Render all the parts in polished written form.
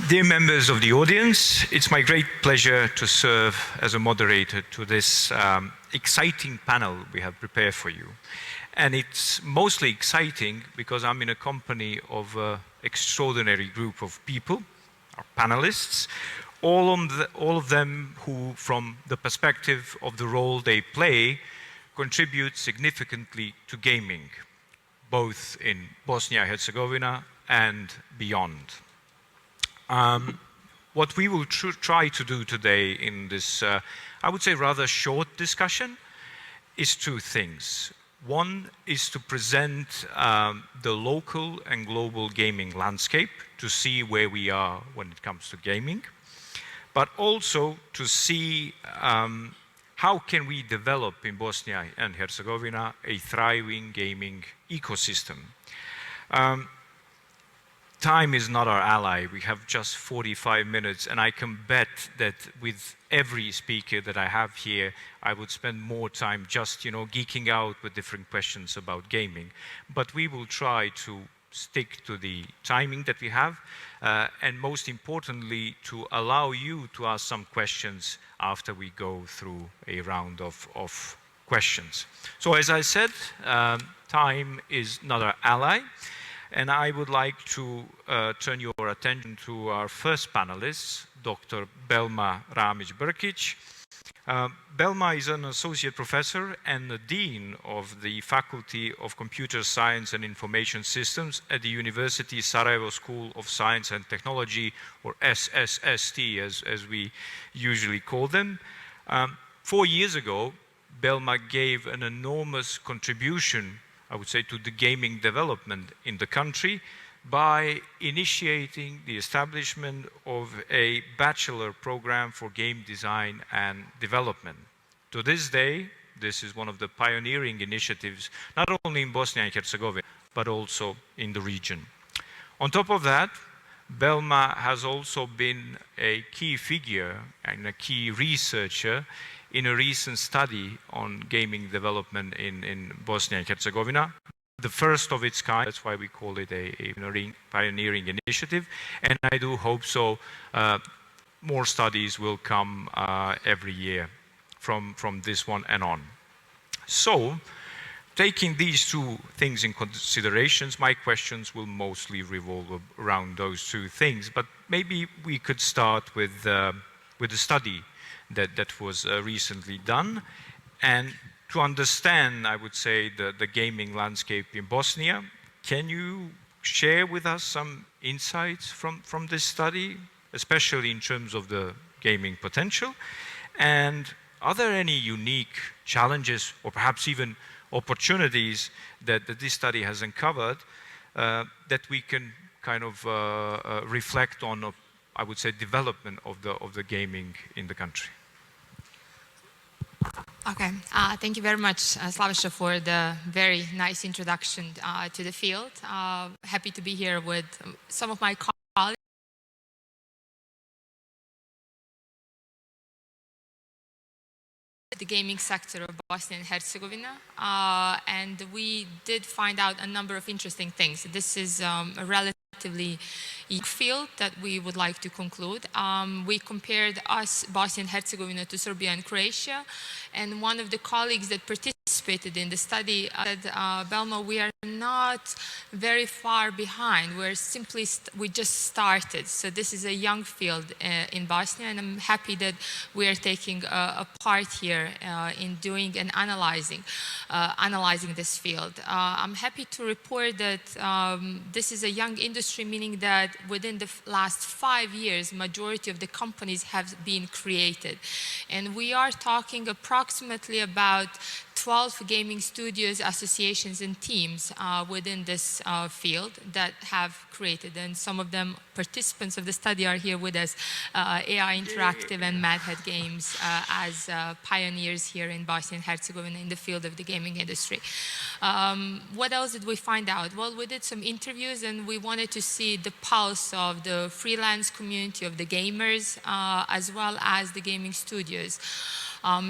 Dear members of the audience, it's my great pleasure to serve as a moderator to this exciting panel we have prepared for you. And it's mostly exciting because I'm in a company of an extraordinary group of people, our panelists, all of them who, from the perspective of the role they play, contribute significantly to gaming, both in Bosnia and Herzegovina and beyond. What we will try to do today in this, I would say, rather short discussion is two things. One is to present the local and global gaming landscape to see where we are when it comes to gaming, but also to see how can we develop in Bosnia and Herzegovina a thriving gaming ecosystem. Time is not our ally. We have just 45 minutes, and I can bet that with every speaker that I have here, I would spend more time just, geeking out with different questions about gaming. But we will try to stick to the timing that we have, and most importantly, to allow you to ask some questions after we go through a round of questions. So as I said, time is not our ally. And I would like to turn your attention to our first panelist, Dr. Belma Ramic Brkic. Belma is an associate professor and the dean of the Faculty of Computer Science and Information Systems at the University Sarajevo School of Science and Technology, or SSST as we usually call them. 4 years ago, Belma gave an enormous contribution, I would say, to the gaming development in the country by initiating the establishment of a bachelor program for game design and development. To this day, this is one of the pioneering initiatives, not only in Bosnia and Herzegovina, but also in the region. On top of that, Belma has also been a key figure and a key researcher in a recent study on gaming development in Bosnia and Herzegovina, the first of its kind. That's why we call it a pioneering initiative. And I do hope so. More studies will come every year from this one and on. So, taking these two things in consideration, my questions will mostly revolve around those two things. But maybe we could start with the study that was recently done. And to understand, I would say, the gaming landscape in Bosnia, can you share with us some insights from this study, especially in terms of the gaming potential? And are there any unique challenges or perhaps even opportunities that this study has uncovered that we can kind of reflect on, I would say, development of the gaming in the country? Okay, thank you very much, Slavisa, for the very nice introduction to the field. Happy to be here with some of my colleagues. The gaming sector of Bosnia and Herzegovina, and we did find out a number of interesting things. This is a relatively young field that we would like to conclude. We compared Bosnia and Herzegovina, to Serbia and Croatia, and one of the colleagues that participated in the study said, Belma, we are not very far behind. We just started. So this is a young field in Bosnia, and I'm happy that we are taking a part here in doing and analyzing this field. I'm happy to report that this is a young industry, meaning that within the last 5 years, majority of the companies have been created. And we are talking approximately about 12 gaming studios, associations, and teams within this field that have created. And some of them, participants of the study, are here with us, AI Interactive and Mad Hat Games, as pioneers here in Bosnia and Herzegovina in the field of the gaming industry. What else did we find out? Well, we did some interviews, and we wanted to see the pulse of the freelance community of the gamers, as well as the gaming studios.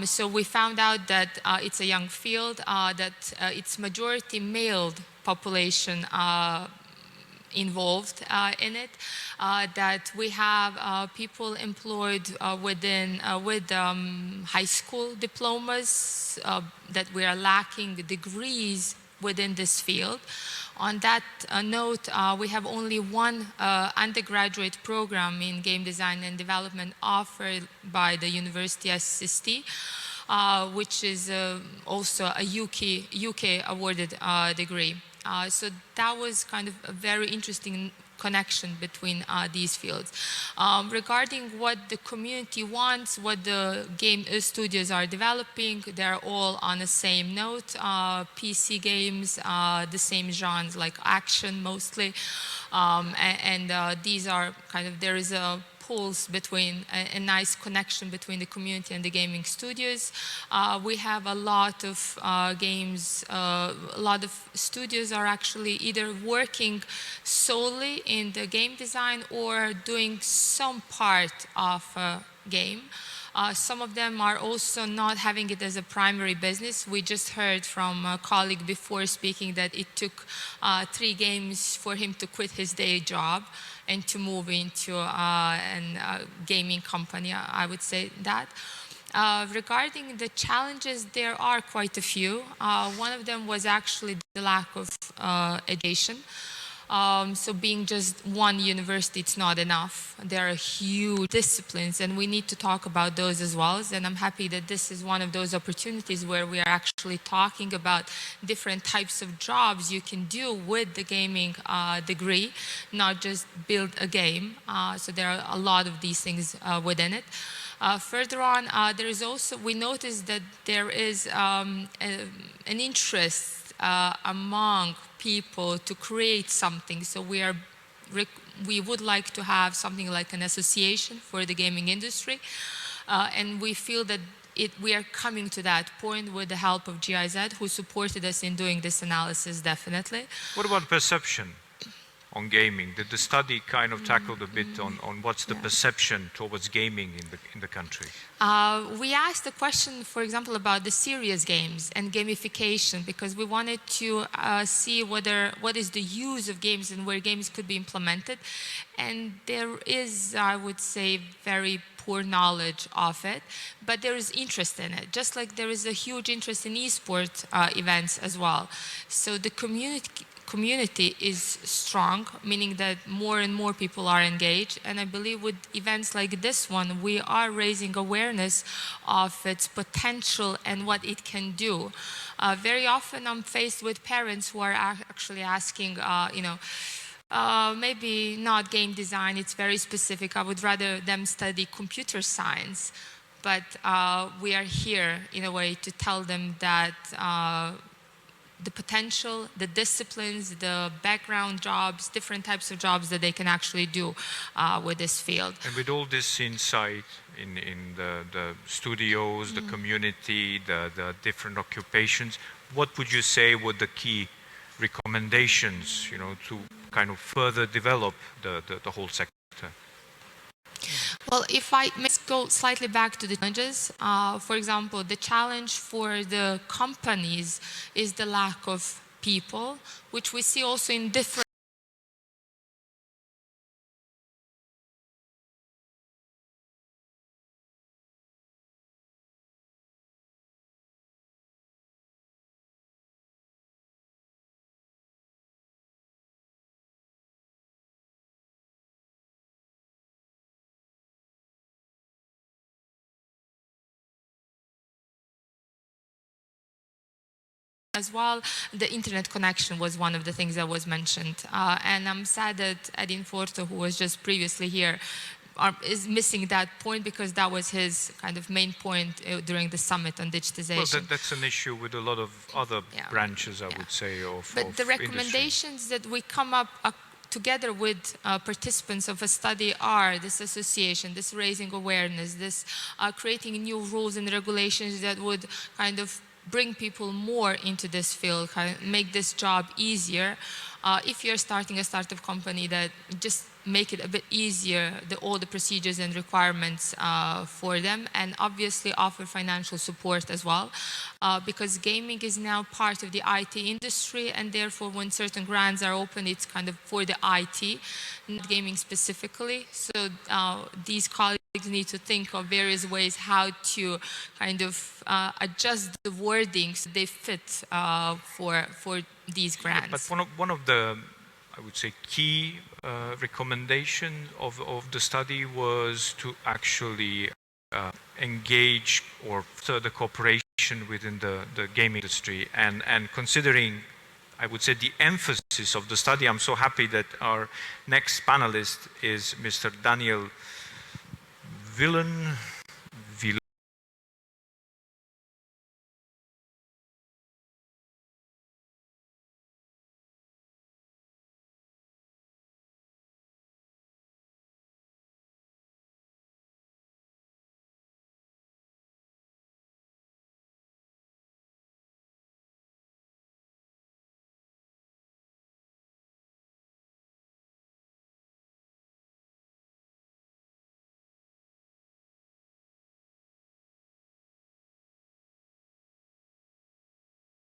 So we found out that it's a young field, that its majority male population involved in it, that we have people employed with high school diplomas, that we are lacking degrees within this field. On that note, we have only one undergraduate program in game design and development offered by the University SST, which is also a UK awarded degree. So that was kind of a very interesting connection between these fields. Regarding what the community wants, what the game studios are developing, they're all on the same note. PC games, the same genres like action mostly. These are kind of, there is a pulse between, a nice connection between the community and the gaming studios. We have a lot of games, a lot of studios are actually either working solely in the game design or doing some part of a game. Some of them are also not having it as a primary business. We just heard from a colleague before speaking that it took 3 games for him to quit his day job and to move into a gaming company, I would say that. Regarding the challenges, there are quite a few. One of them was actually the lack of education. So being just one university, it's not enough. There are huge disciplines, and we need to talk about those as well. And I'm happy that this is one of those opportunities where we are actually talking about different types of jobs you can do with the gaming degree, not just build a game. So there are a lot of these things within it. Further on, there is also, we noticed that there is an interest among people to create something. So we would like to have something like an association for the gaming industry. And we feel that we are coming to that point with the help of GIZ, who supported us in doing this analysis, definitely. What about perception on gaming? Did the study kind of tackled a bit on what's the perception towards gaming in the country? We asked a question, for example, about the serious games and gamification, because we wanted to see what is the use of games and where games could be implemented. And there is, I would say, very poor knowledge of it, but there is interest in it, just like there is a huge interest in esports events as well. So the community is strong, meaning that more and more people are engaged. And I believe with events like this one, we are raising awareness of its potential and what it can do. Very often I'm faced with parents who are actually asking, maybe not game design, it's very specific. I would rather them study computer science. But we are here in a way to tell them that the potential, the disciplines, the background jobs, different types of jobs that they can actually do with this field. And with all this insight in the studios, the community, the different occupations, what would you say were the key recommendations, to kind of further develop the whole sector? Well, if I may go slightly back to the challenges, for example, the challenge for the companies is the lack of people, which we see also in different as well. The internet connection was one of the things that was mentioned. And I'm sad that Edin Forto, who was just previously here, is missing that point, because that was his kind of main point during the summit on digitization. Well, that's an issue with a lot of other branches, I would say, of But the recommendations industry. that we come up together with participants of a study are this association, this raising awareness, this creating new rules and regulations that would kind of bring people more into this field, make this job easier. If you're starting a startup company, that just make it a bit easier, all the procedures and requirements for them, and obviously offer financial support as well, because gaming is now part of the IT industry, and therefore when certain grants are open, it's kind of for the IT, not gaming specifically. So these colleagues need to think of various ways how to kind of adjust the wording so they fit for these grants. But one of the, I would say, key recommendation of the study was to actually engage or further cooperation within the game industry, and considering, I would say, the emphasis of the study, I'm so happy that our next panelist is Mr. Daniel Wilen.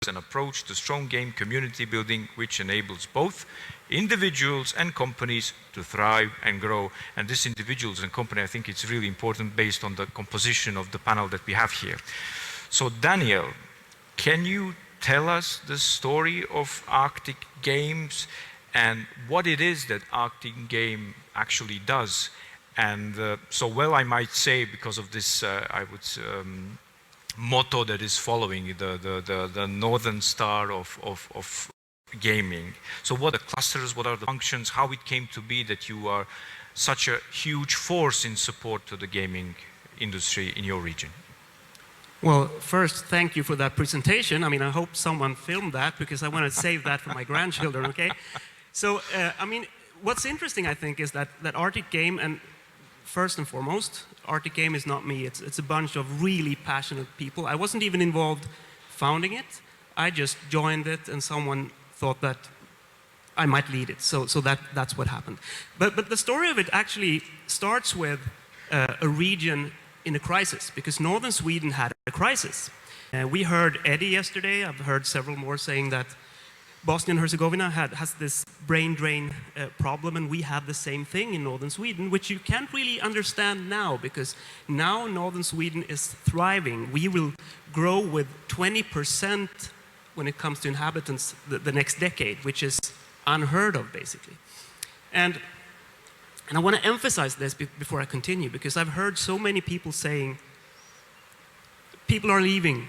An approach to strong game community building which enables both individuals and companies to thrive and grow. And this individuals and company, I think it's really important based on the composition of the panel that we have here. So Daniel, can you tell us the story of Arctic Games and what it is that Arctic Game actually does? And so well, I might say, because of this, I would motto that is following the northern star of gaming. So what are the clusters, what are the functions, how it came to be that you are such a huge force in support to the gaming industry in your region? Well, first, thank you for that presentation. I mean, I hope someone filmed that because I want to save that for my grandchildren, okay? So, I mean, what's interesting, I think, is that Arctic Game, and first and foremost, Arctic Game is not me. It's a bunch of really passionate people. I wasn't even involved founding it. I just joined it, and someone thought that I might lead it. So that's what happened. But the story of it actually starts with a region in a crisis, because northern Sweden had a crisis. We heard Eddie yesterday. I've heard several more saying that Bosnia and Herzegovina has this brain drain problem, and we have the same thing in northern Sweden, which you can't really understand now, because now northern Sweden is thriving. We will grow with 20% when it comes to inhabitants the next decade, which is unheard of, basically. And I want to emphasize this before I continue, because I've heard so many people saying, people are leaving,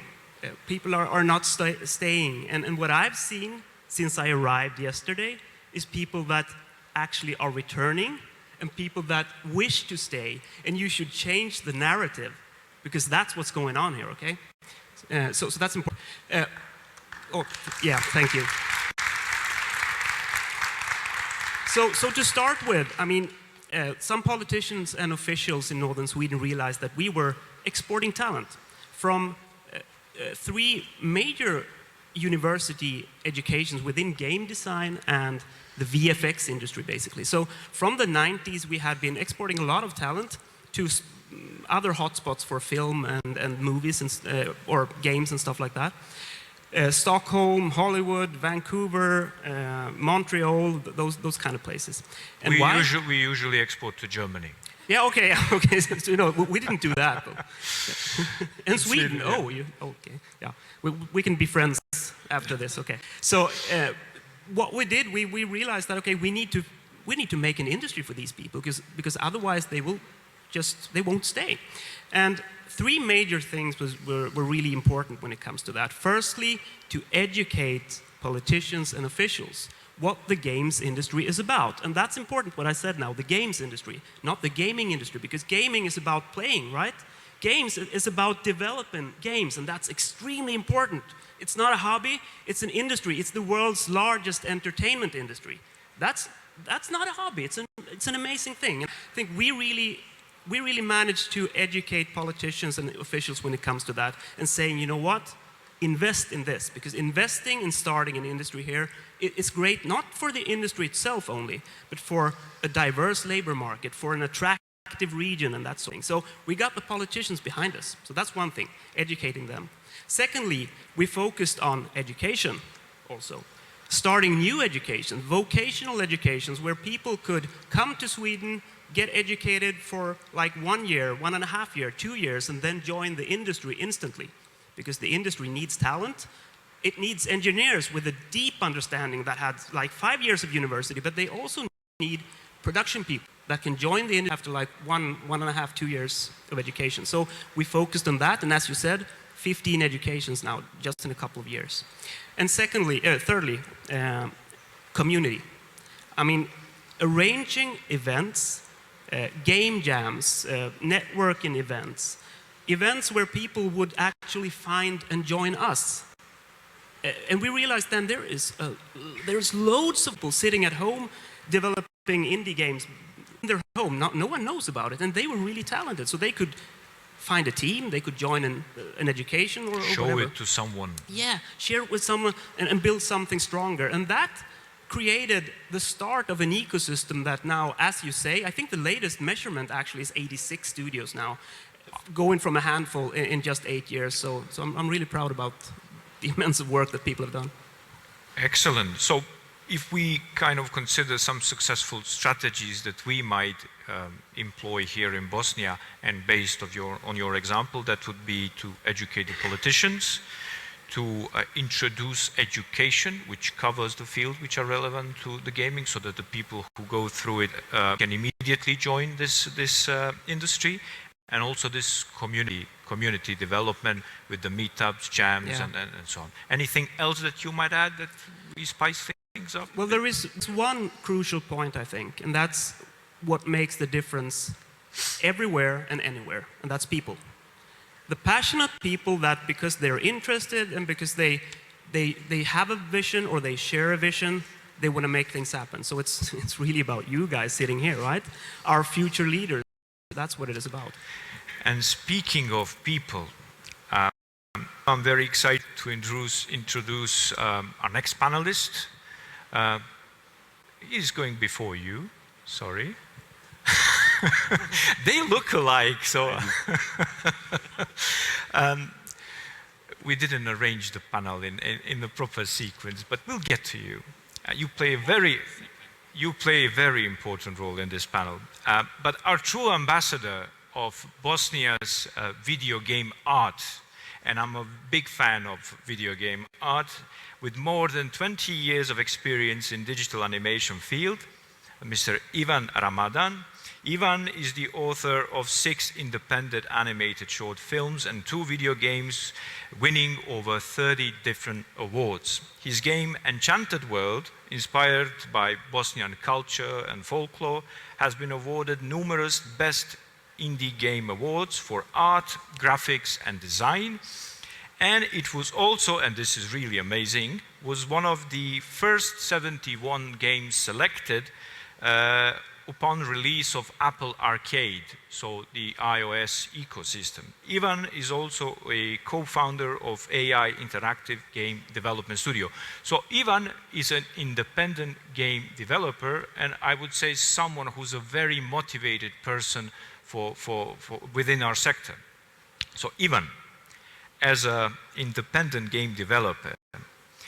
people are not staying. And what I've seen since I arrived yesterday is people that actually are returning and people that wish to stay. And you should change the narrative, because that's what's going on here, okay? So that's important. Oh, yeah, thank you. So to start with, I mean, some politicians and officials in northern Sweden realized that we were exporting talent from 3 major university educations within game design and the VFX industry, basically. So from the 90s, we had been exporting a lot of talent to other hotspots for film and movies and, or games and stuff like that. Stockholm, Hollywood, Vancouver, Montreal, those kind of places. And we usually export to Germany. Yeah, okay, okay. So, you know, we didn't do that. In Sweden, oh, okay, yeah. We can be friends after this, okay. So what we did, we realized that, okay, we need to make an industry for these people, because otherwise they won't stay. And 3 major things were really important when it comes to that. Firstly, to educate politicians and officials what the games industry is about. And that's important, what I said now, the games industry, not the gaming industry, because gaming is about playing, right? Games is about developing games, and that's extremely important. It's not a hobby, it's an industry. It's the world's largest entertainment industry. That's not a hobby, it's an amazing thing. And I think we really managed to educate politicians and officials when it comes to that, and saying, you know what? invest in this, because investing in starting an industry here is great, not for the industry itself only, but for a diverse labor market, for an attractive region and that sort of thing. So we got the politicians behind us. So that's one thing, educating them. Secondly, we focused on education also. Starting new education, vocational educations, where people could come to Sweden, get educated for like 1 year, 1.5 years, 2 years, and then join the industry instantly. Because the industry needs talent. It needs engineers with a deep understanding that had like 5 years of university, but they also need production people that can join the industry after like 1.5, 2 years of education. So we focused on that, and as you said, 15 educations now, just in a couple of years. And thirdly, community. I mean, arranging events, game jams, networking events, events where people would actually find and join us. And we realized then there's loads of people sitting at home developing indie games in their home. No one knows about it, and they were really talented. So they could find a team, they could join an education or show whatever. it to someone. Yeah, share it with someone and build something stronger. And that created the start of an ecosystem that now, as you say, I think the latest measurement actually is 86 studios now, going from a handful in just 8 years. So I'm really proud about the immense work that people have done. Excellent. So if we kind of consider some successful strategies that we might employ here in Bosnia, and based on your example, that would be to educate the politicians, to introduce education which covers the field which are relevant to the gaming, so that the people who go through it can immediately join this industry, and also this community development with the meetups, jams, and so on. Anything else that you might add that we spice things up? Well, there is one crucial point, I think, and that's what makes the difference everywhere and anywhere, and that's people. The passionate people that, because they're interested and because they have a vision or they share a vision, they want to make things happen. So it's really about you guys sitting here, right? Our future leaders. That's what it is about. And speaking of people, I'm very excited to introduce our next panelist. He's going before you. Sorry. They look alike, so we didn't arrange the panel in the proper sequence, but we'll get to you. You play a very important role in this panel. But our true ambassador of Bosnia's video game art, and I'm a big fan of video game art, with more than 20 years of experience in digital animation field, Mr. Ivan Ramadan. Ivan is the author of 6 independent animated short films and 2 video games, winning over 30 different awards. His game Enchanted World, inspired by Bosnian culture and folklore, has been awarded numerous Best Indie Game Awards for art, graphics, and design. And it was also, and this is really amazing, was one of the first 71 games selected upon release of Apple Arcade, so the iOS ecosystem. Ivan is also a co-founder of AI Interactive Game Development Studio. So Ivan is an independent game developer, and I would say someone who's a very motivated person for within our sector. So Ivan, as an independent game developer,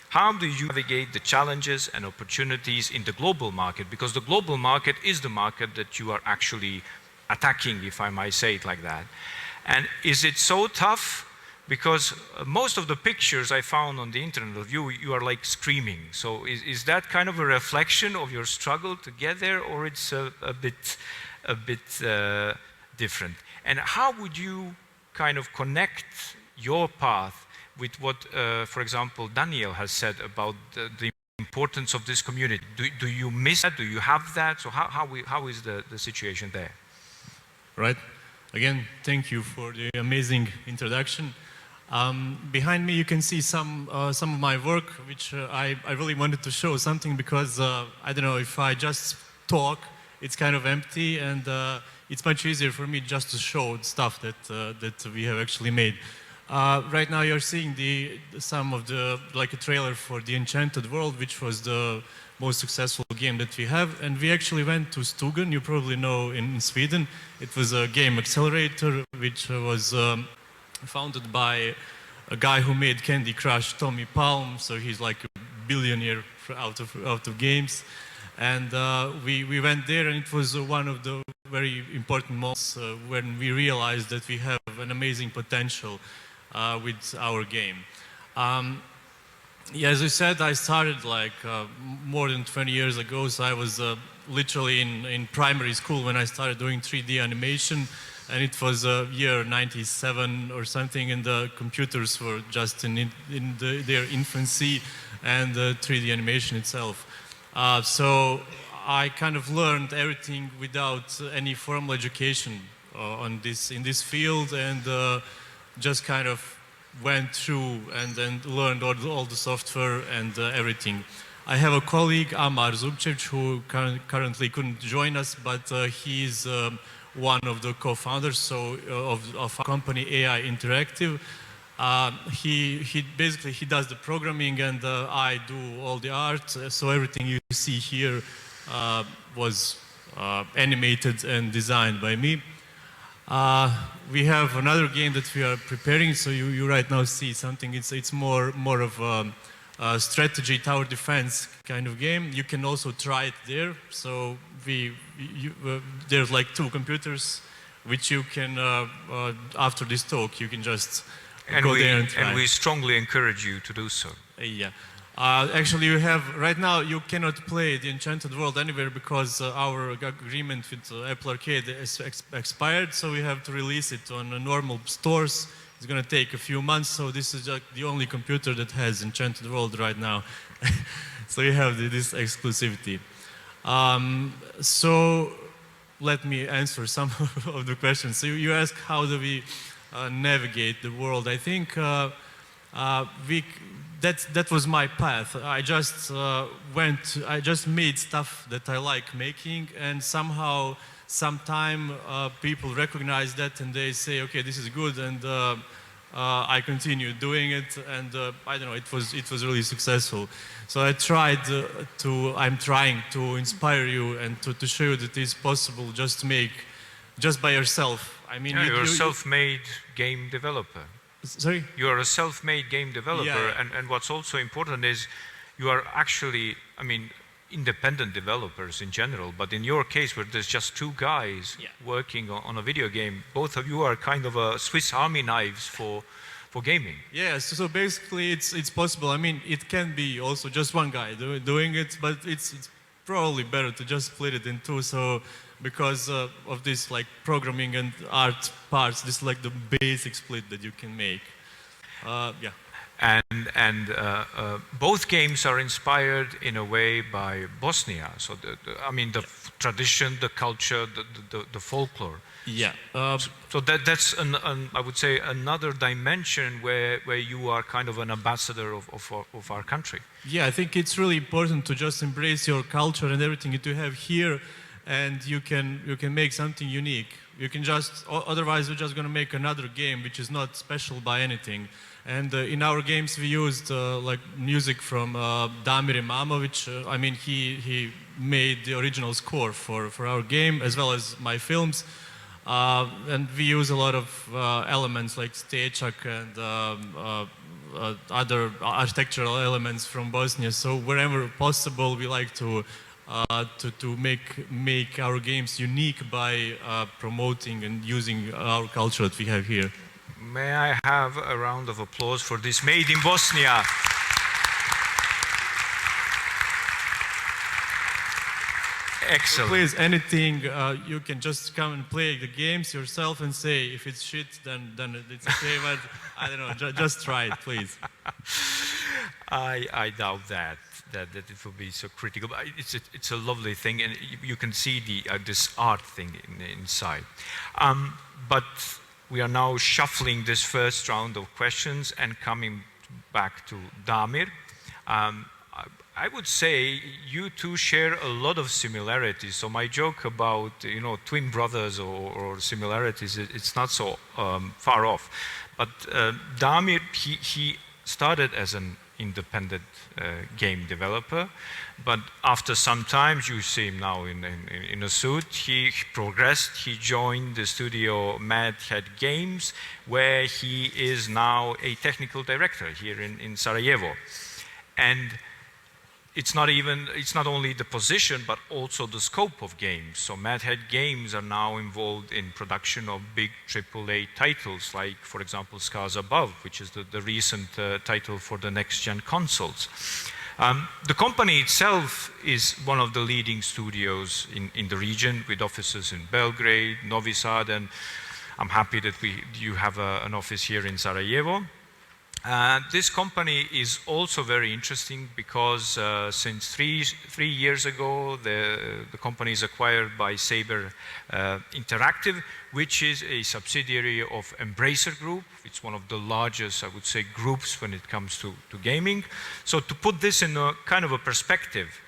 how do you navigate the challenges and opportunities in the global market? Because the global market is the market that you are actually attacking, if I might say it like that. And is it so tough? Because most of the pictures I found on the internet of you, you are like screaming. So is that kind of a reflection of your struggle to get there, or it's a bit different? And how would you kind of connect your path with what, for example, Daniel has said about the importance of this community? Do you miss that? Do you have that? So how is the situation there? Right. Again, thank you for the amazing introduction. Behind me, you can see some of my work, which I really wanted to show something, because I don't know, if I just talk, it's kind of empty, and it's much easier for me just to show stuff that we have actually made. Right now you're seeing some of the, like a trailer for the Enchanted World, which was the most successful game that we have. And we actually went to Stugan, you probably know, in Sweden. It was a game accelerator, which was founded by a guy who made Candy Crush, Tommy Palm. So he's like a billionaire out of games. And we went there, and it was one of the very important moments when we realized that we have an amazing potential with our game. Yeah, as I said, I started like more than 20 years ago, so I was literally in primary school when I started doing 3D animation, and it was year 97 or something, and the computers were just in their infancy, and 3D animation itself. So I kind of learned everything without any formal education in this field, and just kind of went through and then learned all the software and everything. I have a colleague, Amar Zubcevic, who currently couldn't join us, but he's one of the co-founders of our company AI Interactive. He basically does the programming, and I do all the art. So everything you see here was animated and designed by me. We have another game that we are preparing, so you right now see something. It's more of a strategy tower defense kind of game. You can also try it there. So there's like 2 computers, which you can after this talk you can just go there and try. And we strongly encourage you to do so. Yeah. Actually, you have right now. You cannot play the Enchanted World anywhere because our agreement with Apple Arcade is expired. So we have to release it on normal stores. It's going to take a few months. So this is the only computer that has Enchanted World right now. So you have this exclusivity. So let me answer some of the questions. So you ask how do we navigate the world? I think that was my path. I just made stuff that I like making, and somehow, sometime people recognize that and they say, okay, this is good, and I continue doing it, and I don't know, it was really successful. So I'm trying to inspire you and to show you that it's possible just to make, just by yourself. I mean, yeah, you're a self-made game developer. Sorry? You are a self-made game developer, yeah. And what's also important is you are actually, I mean, independent developers in general, but in your case where there's just 2 guys working on a video game, both of you are kind of a Swiss Army knives for gaming. Yeah, so basically it's possible. I mean, it can be also just 1 guy doing it, but it's probably better to just split it in 2. So because of this like programming and art parts, this is like the basic split that you can make. Yeah. And both games are inspired in a way by Bosnia. So I mean the tradition, the culture, the folklore. Yeah. So that's I would say another dimension where you are kind of an ambassador of our country. Yeah, I think it's really important to just embrace your culture and everything that you have here, and you can make something unique. You can just, otherwise you're just going to make another game which is not special by anything. And in our games we used like music from Damir and Ramac. I mean, he made the original score for our game as well as my films. And we use a lot of elements like stečak and other architectural elements from Bosnia. So wherever possible, we like to make our games unique by promoting and using our culture that we have here. May I have a round of applause for this Made in Bosnia? Excellent. Please, anything, you can just come and play the games yourself and say if it's shit, then it's okay, but I don't know, just try it, please. I doubt that it will be so critical. But it's a lovely thing, and you can see this art thing inside. But we are now shuffling this first round of questions and coming back to Damir. I would say you two share a lot of similarities. So my joke about twin brothers or similarities, it's not so far off. But Damir, he started as an independent game developer, but after some time, you see him now in a suit, he progressed, he joined the studio Mad Hat Games, where he is now a technical director here in Sarajevo. And it's not only the position, but also the scope of games. So Mad Hat Games are now involved in production of big AAA titles, like, for example, Scars Above, which is the recent title for the next-gen consoles. The company itself is one of the leading studios in the region, with offices in Belgrade, Novi Sad, and I'm happy that you have an office here in Sarajevo. This company is also very interesting because since three years ago, the company is acquired by Saber Interactive, which is a subsidiary of Embracer Group. It's one of the largest, I would say, groups when it comes to gaming. So to put this in a kind of a perspective,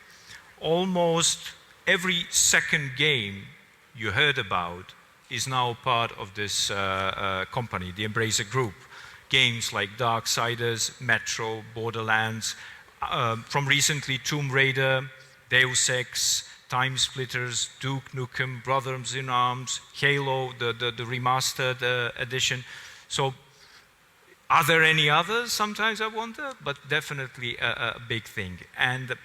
almost every second game you heard about is now part of this company, the Embracer Group. Games like Darksiders, Metro, Borderlands, from recently Tomb Raider, Deus Ex, Time Splitters, Duke Nukem, Brothers in Arms, Halo, the remastered edition. So are there any others? Sometimes I wonder, but definitely a big thing. And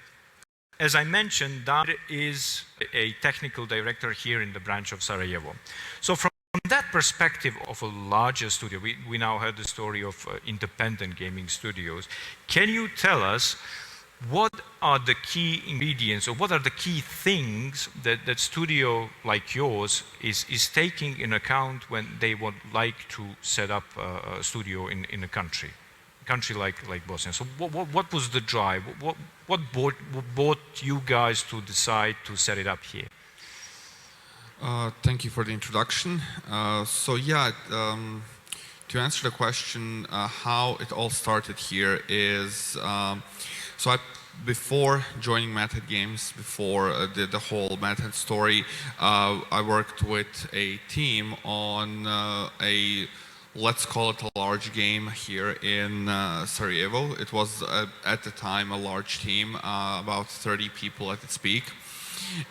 as I mentioned, Damir is a technical director here in the branch of Sarajevo. So from that perspective of a larger studio, we now heard the story of independent gaming studios. Can you tell us what are the key ingredients, or what are the key things that studio like yours is taking in account when they would like to set up a studio in a country like Bosnia? So what was the drive? What brought you guys to decide to set it up here? Thank you for the introduction. To answer the question, how it all started here is, before joining Mad Hat Games, before the whole Mad Hat story, I worked with a team on let's call it a large game here in Sarajevo. It was at the time a large team, about 30 people at its peak.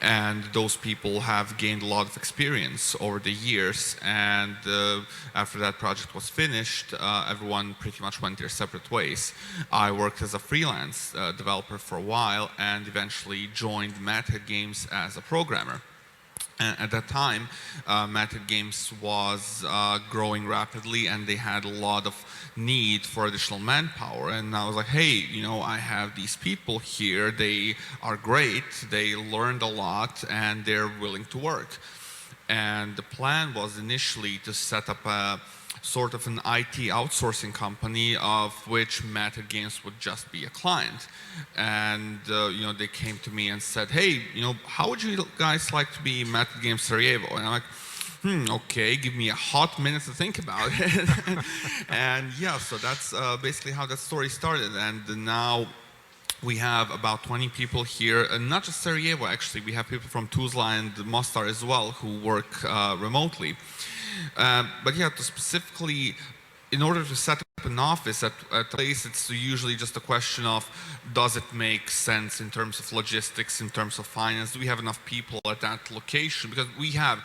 And those people have gained a lot of experience over the years, and after that project was finished, everyone pretty much went their separate ways. I worked as a freelance developer for a while and eventually joined Mad Hat Games as a programmer. And at that time, Mad Hat Games was growing rapidly, and they had a lot of need for additional manpower. And I was like, hey, I have these people here. They are great. They learned a lot, and they're willing to work. And the plan was initially to set up a sort of an IT outsourcing company, of which Mad Hat Games would just be a client. And they came to me and said, hey, how would you guys like to be Mad Hat Games Sarajevo? And I'm like, okay, give me a hot minute to think about it. And yeah, so that's basically how that story started. And now we have about 20 people here, and not just Sarajevo, actually. We have people from Tuzla and Mostar as well who work remotely. But yeah, to specifically, in order to set up an office at a place, it's usually just a question of, does it make sense in terms of logistics, in terms of finance? Do we have enough people at that location? Because we have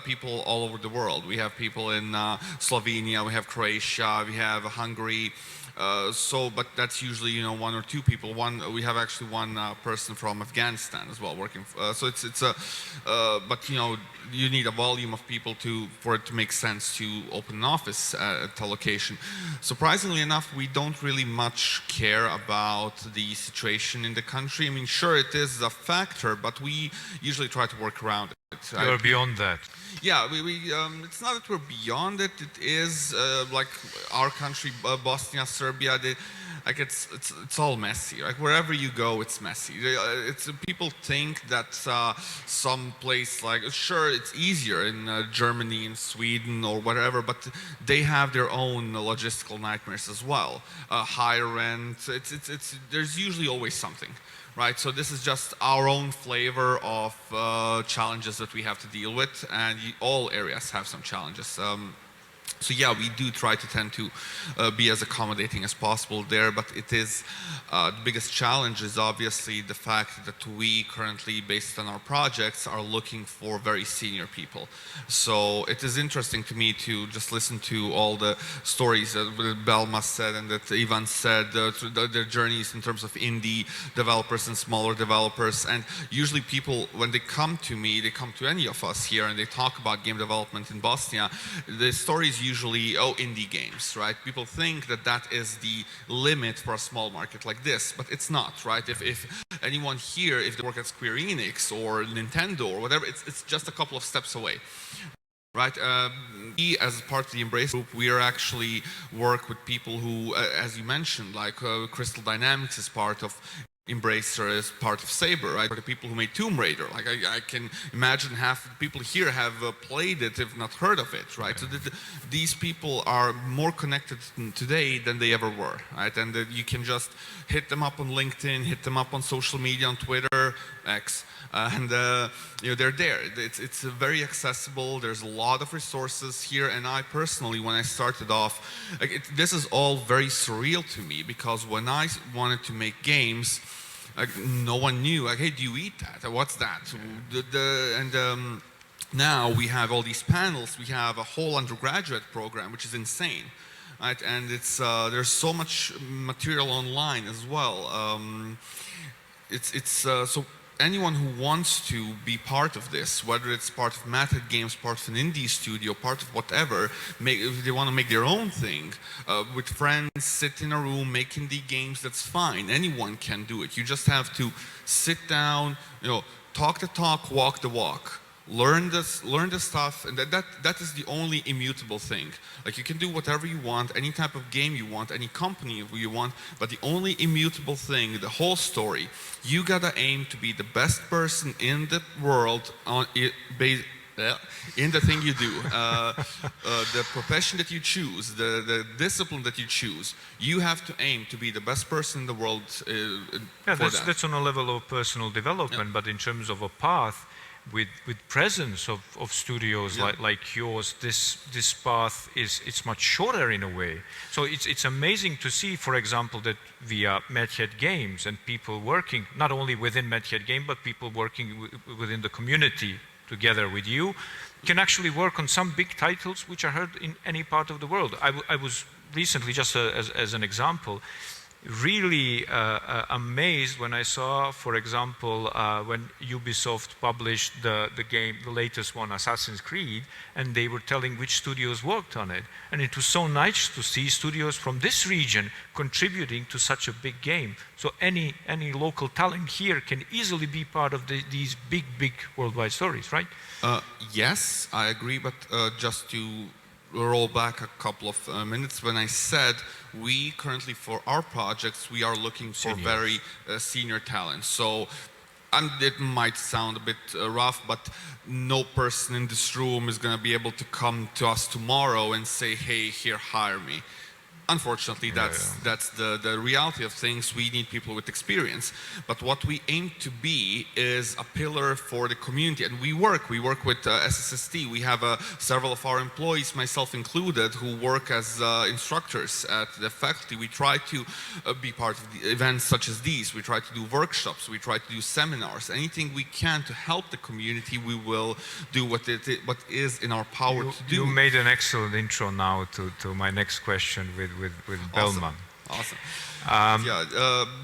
people all over the world. We have people in Slovenia, we have Croatia, we have Hungary. But that's usually one or two people. We have actually one person from Afghanistan as well working. But you need a volume of people for it to make sense to open an office at a location. Surprisingly enough, we don't really much care about the situation in the country. I mean, sure, it is a factor, but we usually try to work around it. You're beyond that. Yeah, it's not that we're beyond it. It is like our country, Bosnia, Serbia. like it's all messy. Like wherever you go, it's messy. It's people think that some place like sure it's easier in Germany, in Sweden, or whatever, but they have their own logistical nightmares as well. High rent. There's usually always something. Right, so this is just our own flavor of challenges that we have to deal with, and all areas have some challenges. So yeah, we do try to tend to be as accommodating as possible there, but it is the biggest challenge is obviously the fact that we currently, based on our projects, are looking for very senior people. So it is interesting to me to just listen to all the stories that Belma said and that Ivan said, their journeys in terms of indie developers and smaller developers. And usually people, when they come to me, they come to any of us here and they talk about game development in Bosnia, the stories usually, oh, indie games, right? People think that that is the limit for a small market like this, but it's not, right? If anyone here, if they work at Square Enix or Nintendo or whatever, it's just a couple of steps away. Right, we as part of the Embrace group, we are actually work with people who, as you mentioned, like Crystal Dynamics is part of Embracer, is part of Saber, right? For the people who made Tomb Raider, like I can imagine half the people here have played it, if not heard of it, right? So these people are more connected today than they ever were, right? And you can just hit them up on LinkedIn, hit them up on social media, on Twitter, X, and you know, they're there. It's very accessible. There's a lot of resources here, and I personally, when I started off, this is all very surreal to me, because when I wanted to make games, no one knew. Like, hey, do you eat that? What's that? Now we have all these panels. We have a whole undergraduate program, which is insane. Right? And it's there's so much material online as well. So anyone who wants to be part of this, whether it's part of Method Games, part of an indie studio, part of whatever, if they want to make their own thing, with friends, sit in a room, make indie games, that's fine. Anyone can do it. You just have to sit down, you know, talk the talk, walk the walk. Learn the stuff, and that is the only immutable thing. Like, you can do whatever you want, any type of game you want, any company you want, but the only immutable thing, the whole story, you gotta aim to be the best person in the world in the thing you do, the profession that you choose, the discipline that you choose. You have to aim to be the best person in the world. That's on a level of personal development, but in terms of a path, with presence of studios like yours, this path it's much shorter in a way. So it's amazing to see, for example, that via Medhead Games and people working not only within Medhead Game, but people working within the community together with you can actually work on some big titles which are heard in any part of the world. I was recently, just as an example, really amazed when I saw, for example, when Ubisoft published the game, the latest one, Assassin's Creed, and they were telling which studios worked on it. And it was so nice to see studios from this region contributing to such a big game. So any local talent here can easily be part of these big worldwide stories, right? Yes, I agree, but just to roll back a couple of minutes, when I said we currently, for our projects, we are looking for very senior talent. So, and it might sound a bit rough, but no person in this room is going to be able to come to us tomorrow and say, hey, here, hire me. Unfortunately, that's the reality of things. We need people with experience. But what we aim to be is a pillar for the community. And we work with SSST. We have several of our employees, myself included, who work as instructors at the faculty. We try to be part of the events such as these. We try to do workshops. We try to do seminars. Anything we can to help the community, we will do what is in our power to do. You made an excellent intro now to my next question with Belma. Awesome.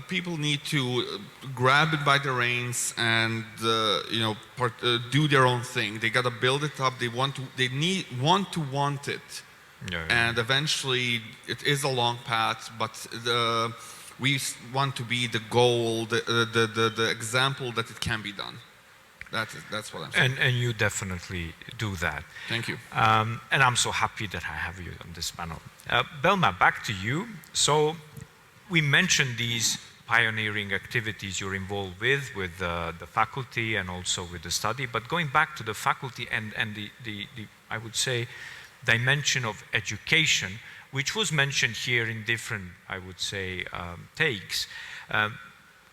People need to grab it by the reins and do their own thing. They gotta build it up. They want it, and eventually it is a long path. But we want to be the goal, the example that it can be done. That's what I'm saying. And you definitely do that. Thank you. And I'm so happy that I have you on this panel. Belma, back to you. So we mentioned these pioneering activities you're involved with the faculty and also with the study, but going back to the faculty and the I would say, dimension of education, which was mentioned here in different, I would say, takes.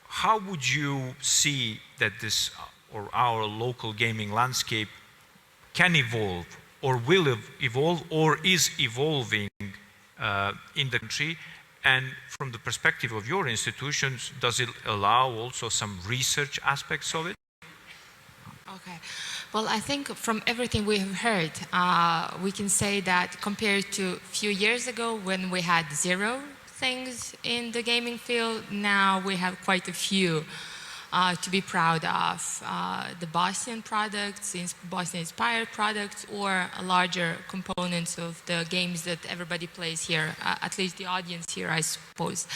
How would you see that this, or our local gaming landscape can evolve, or will evolve, or is evolving in the country? And from the perspective of your institutions, does it allow also some research aspects of it? Okay. Well, I think from everything we have heard, we can say that compared to a few years ago when we had 0 things in the gaming field, now we have quite a few to be proud of. The Bosnian products, Bosnian-inspired products, or larger components of the games that everybody plays here, at least the audience here, I suppose.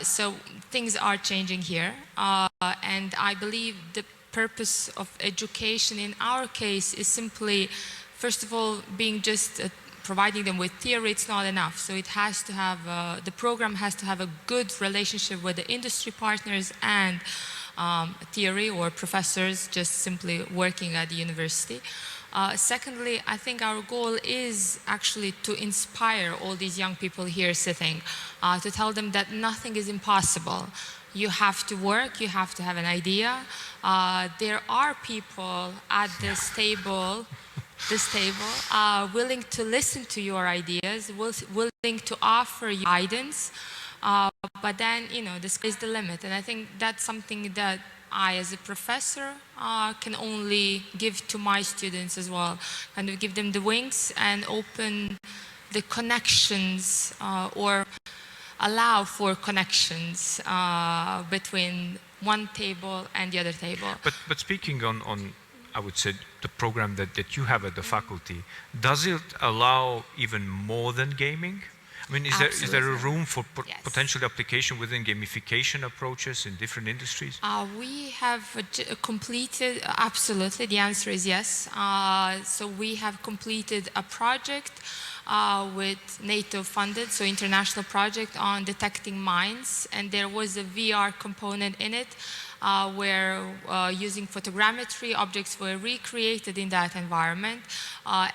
So things are changing here, and I believe the purpose of education in our case is simply, first of all, being just providing them with theory. It's not enough. So it has to have, the program has to have a good relationship with the industry partners and theory or professors just simply working at the university. Secondly, I think our goal is actually to inspire all these young people here sitting, to tell them that nothing is impossible. You have to work, you have to have an idea. There are people at this table willing to listen to your ideas, willing to offer you guidance. But then, you know, the sky is the limit. And I think that's something that I, as a professor, can only give to my students as well. Kind of give them the wings and open the connections or allow for connections between one table and the other table. But speaking on I would say, the program that you have at the faculty, does it allow even more than gaming? I mean, is there a room for potential application within gamification approaches in different industries? We have completed, absolutely, the answer is yes. So we have completed a project with NATO funded, so international project on detecting mines, and there was a VR component in it where using photogrammetry, objects were recreated in that environment,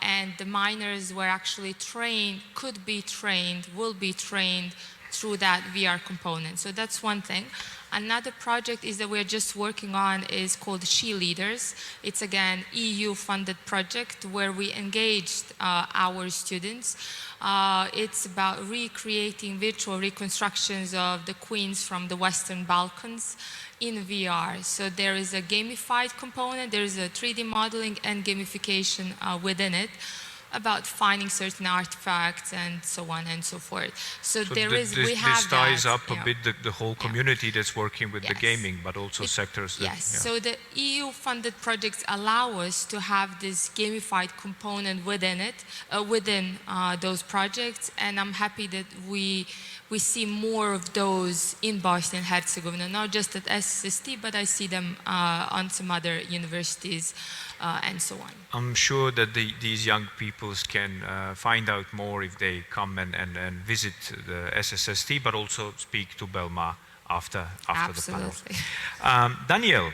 and the miners were actually trained, could be trained, will be trained through that VR component. So that's one thing. Another project is that we're just working on is called She Leaders. It's again EU-funded project where we engaged our students. It's about recreating virtual reconstructions of the queens from the Western Balkans in VR. So there is a gamified component, there is a 3D modeling and gamification within it, about finding certain artifacts and so on and so forth. So there is, we have this ties that, up a bit the whole community that's working with the Yes. gaming, but also sectors that, Yes, so the EU-funded projects allow us to have this gamified component within it, within those projects, and I'm happy that we see more of those in Bosnia and Herzegovina, not just at SST, but I see them on some other universities and so on. I'm sure that these young peoples can find out more if they come and visit the SSST, but also speak to Belma after the panel. Daniel,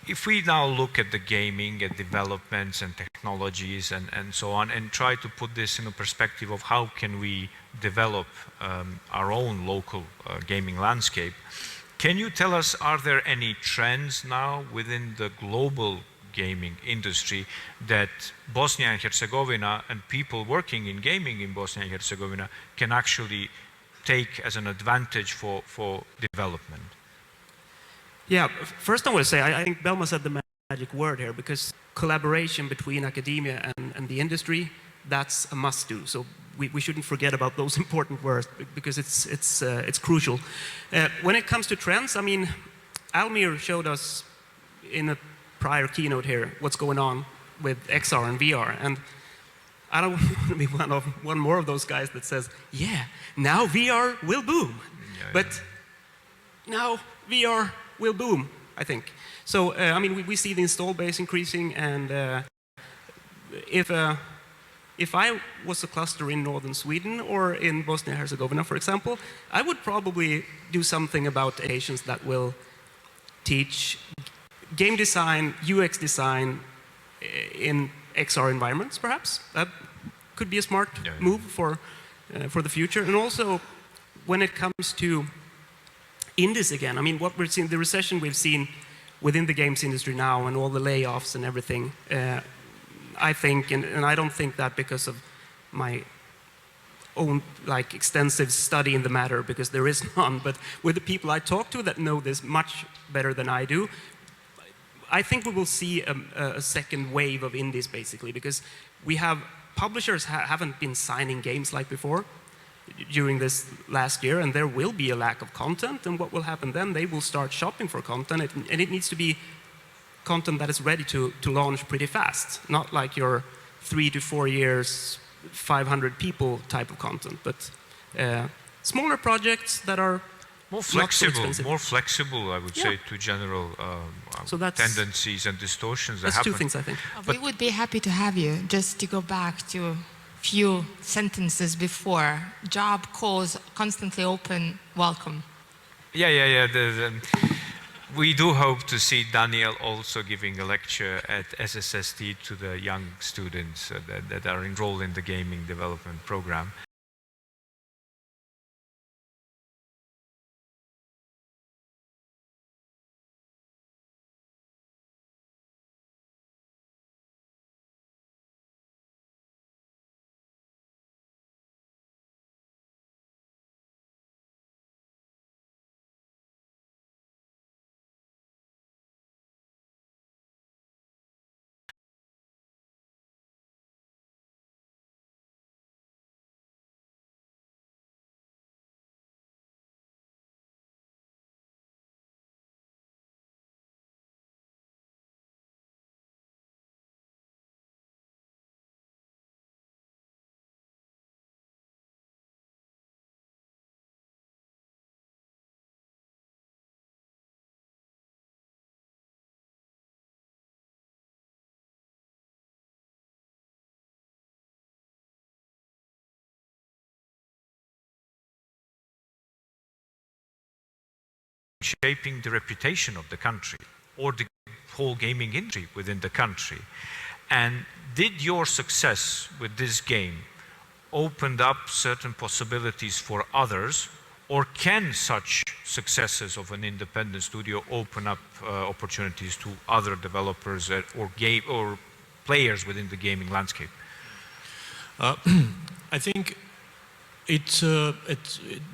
if we now look at the gaming and developments and technologies and so on, and try to put this in a perspective of how can we develop our own local gaming landscape, can you tell us, are there any trends now within the global gaming industry that Bosnia and Herzegovina and people working in gaming in Bosnia and Herzegovina can actually take as an advantage for development? Yeah, first I want to say, I think Belma said the magic word here, because collaboration between academia and the industry, that's a must-do. So we shouldn't forget about those important words, because it's crucial. When it comes to trends, I mean, Almir showed us in a prior keynote here what's going on with XR and VR, and I don't want to be one more of those guys that says, yeah, now VR will boom. But now VR will boom, I think. So, I mean, we see the install base increasing, and if if I was a cluster in northern Sweden or in Bosnia and Herzegovina, for example, I would probably do something about Asians that will teach game design, UX design in XR environments, perhaps. That could be a smart move for the future. And also, when it comes to indies again, I mean, what we're seeing, the recession we've seen within the games industry now and all the layoffs and everything, I think, and I don't think that because of my own like extensive study in the matter, because there is none, but with the people I talk to that know this much better than I do, I think we will see a second wave of indies basically, because we have publishers haven't been signing games like before during this last year, and there will be a lack of content, and what will happen then, they will start shopping for content, and it needs to be content that is ready to launch pretty fast, not like your 3 to 4 years, 500 people type of content, but smaller projects that are more flexible, I would say, to general so tendencies and distortions that that's happen. Two things, I think. We would be happy to have you. Just to go back to a few sentences before, job calls constantly open, welcome. Yeah. We do hope to see Daniel also giving a lecture at SSST to the young students that are enrolled in the gaming development program. Shaping the reputation of the country or the whole gaming industry within the country. And did your success with this game opened up certain possibilities for others, or can such successes of an independent studio open up opportunities to other developers or players within the gaming landscape? I think it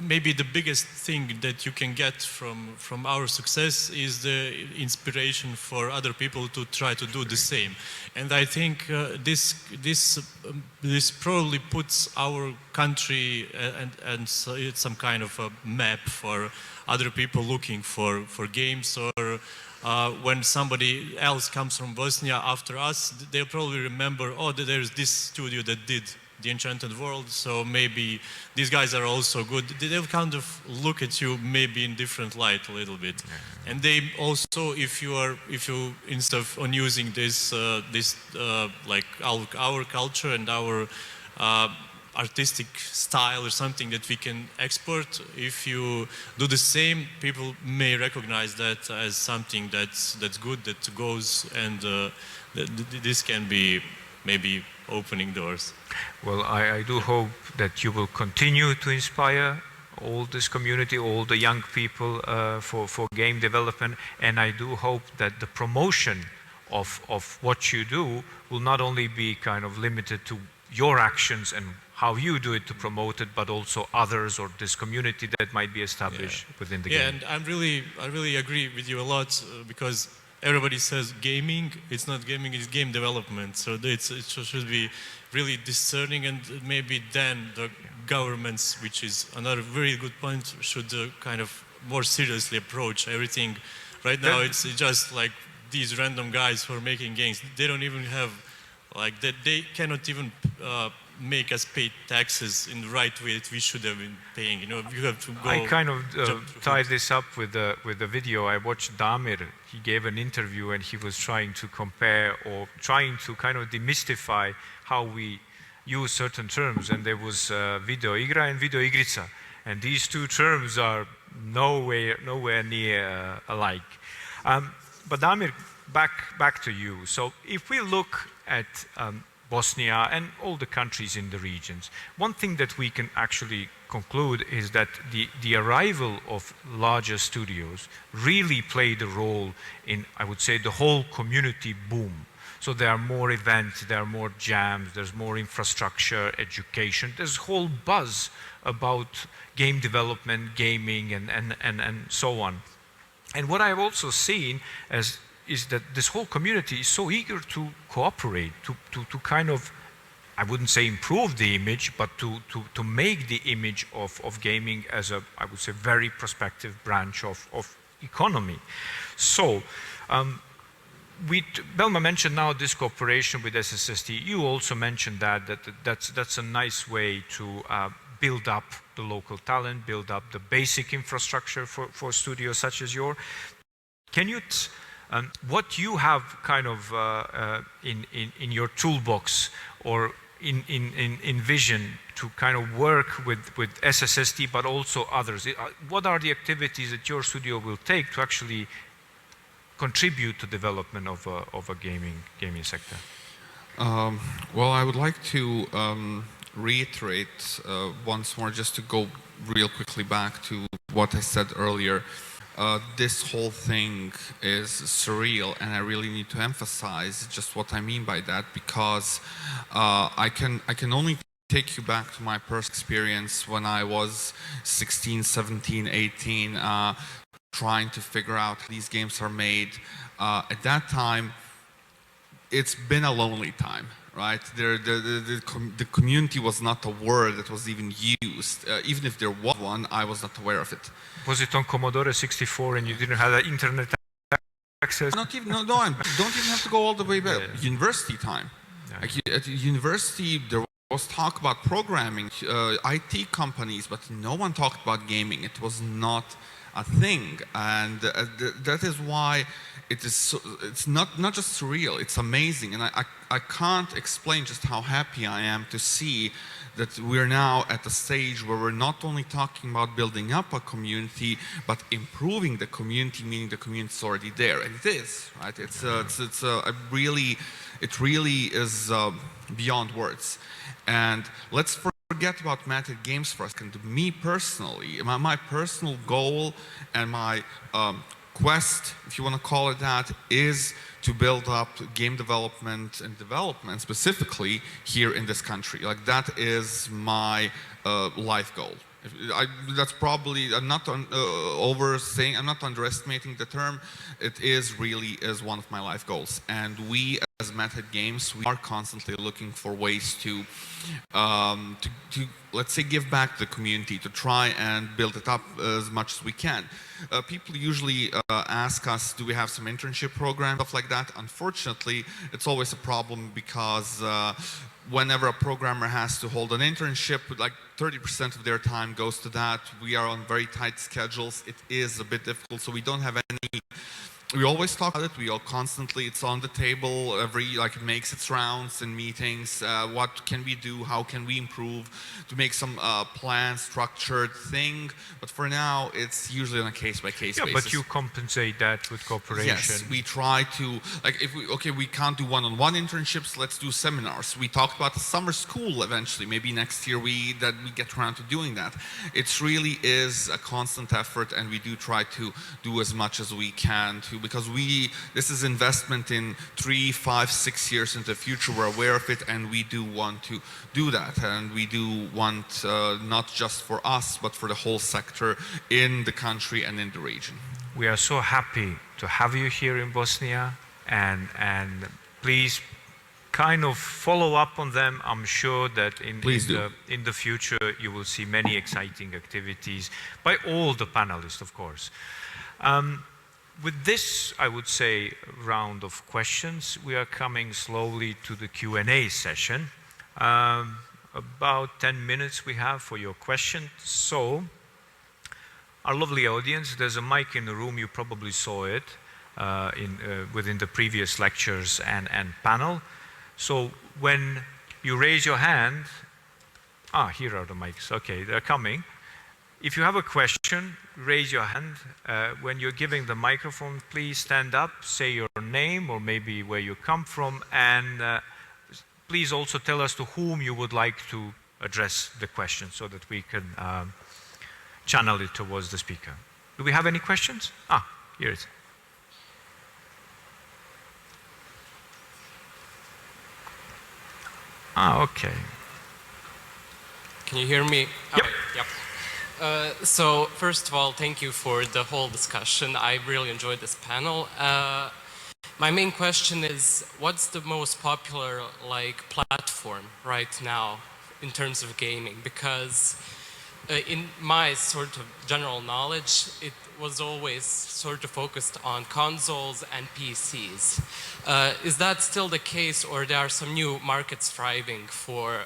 maybe the biggest thing that you can get from our success is the inspiration for other people to try to do the same, and I think this probably puts our country and so it's some kind of a map for other people looking for games, or when somebody else comes from Bosnia after us, they'll probably remember, oh, there's this studio that did the Enchanted World, so maybe these guys are also good. They'll kind of look at you maybe in different light a little bit, and they also, if you instead of on using this like our culture and our artistic style or something that we can export, if you do the same, people may recognize that as something that's good, that goes, and this can be maybe opening doors. Well, I do hope that you will continue to inspire all this community, all the young people for game development, and I do hope that the promotion of what you do will not only be kind of limited to your actions and how you do it to promote it, but also others or this community that might be established within the game. Yeah, and I really agree with you a lot, because everybody says gaming, it's not gaming, it's game development. So it should be really discerning, and maybe then the governments, which is another very good point, should kind of more seriously approach everything. Right now it's just like these random guys who are making games. They don't even have, like, that they cannot even make us pay taxes in the right way that we should have been paying. You know, you have to go. I kind of tied this up with the video. I watched Damir. He gave an interview and he was trying to compare or trying to kind of demystify how we use certain terms, and there was video igra and video igrica, and these two terms are nowhere near alike. But Damir, back to you. So if we look at Bosnia and all the countries in the regions, one thing that we can actually conclude is that the arrival of larger studios really played a role in, I would say, the whole community boom. So there are more events, there are more jams, there's more infrastructure, education, there's a whole buzz about game development, gaming, and so on. And what I've also seen is that this whole community is so eager to cooperate, to kind of, I wouldn't say improve the image, but to make the image of gaming as a, I would say, very prospective branch of economy. So, Belma mentioned now this cooperation with SSST. You also mentioned that's a nice way to build up the local talent, build up the basic infrastructure for studios such as yours. Can you, what you have kind of in your toolbox or in vision to kind of work with SSST but also others? What are the activities that your studio will take to actually contribute to development of a gaming sector? Well, I would like to reiterate once more, just to go real quickly back to what I said earlier. This whole thing is surreal, and I really need to emphasize just what I mean by that, because I can only take you back to my personal experience when I was 16, 17, 18, trying to figure out how these games are made. At that time, it's been a lonely time, right? The community was not a word that was even used. Even if there was one, I was not aware of it. Was it on Commodore 64 and you didn't have the internet access? Not even, no, don't even have to go all the way back. Yeah. University time. Yeah. Like at university, there was talk about programming, IT companies, but no one talked about gaming. It was not a thing, and that is why it is so, it's not just surreal, it's amazing, and I can't explain just how happy I am to see that we're now at a stage where we're not only talking about building up a community, but improving the community, meaning the community is already there, and it is, right? It really is beyond words. And let's forget about Method Games for a second. Me personally, my personal goal and my quest, if you want to call it that, is to build up game development and development specifically here in this country. Like, that is my life goal. That's probably, I'm not oversaying, I'm not underestimating the term. It really is one of my life goals. And we, as Method Games, we are constantly looking for ways to let's say, give back to the community, to try and build it up as much as we can. People usually ask us, do we have some internship program, stuff like that. Unfortunately, it's always a problem because whenever a programmer has to hold an internship, like 30% of their time goes to that. We are on very tight schedules. It is a bit difficult, so we don't have any. We always talk about it. We all constantly, it's on the table. It makes its rounds in meetings. What can we do? How can we improve to make some planned, structured thing? But for now, it's usually on a case-by-case basis. But you compensate that with cooperation. Yes, we try to, like, if we can't do one-on-one internships, let's do seminars. We talked about the summer school eventually. Maybe next year we get around to doing that. It really is a constant effort, and we do try to do as much as we can to, because this is investment in 3, 5, 6 years into the future. We're aware of it, and we do want to do that, and we do want not just for us, but for the whole sector in the country and in the region. We are so happy to have you here in Bosnia, and please kind of follow up on them. I'm sure that in the future you will see many exciting activities by all the panelists, of course. With this, I would say, round of questions, we are coming slowly to the Q&A session. About 10 minutes we have for your questions. So, our lovely audience, there's a mic in the room, you probably saw it within the previous lectures and panel. So when you raise your hand. Here are the mics. Okay, they're coming. If you have a question, raise your hand. When you're giving the microphone, please stand up, say your name or maybe where you come from, and please also tell us to whom you would like to address the question so that we can channel it towards the speaker. Do we have any questions? Here it is. Okay. Can you hear me? Yep. Yep. So first of all, thank you for the whole discussion. I really enjoyed this panel. My main question is, what's the most popular platform right now in terms of gaming? Because in my sort of general knowledge, it was always sort of focused on consoles and PCs. Is that still the case, or there are some new markets thriving for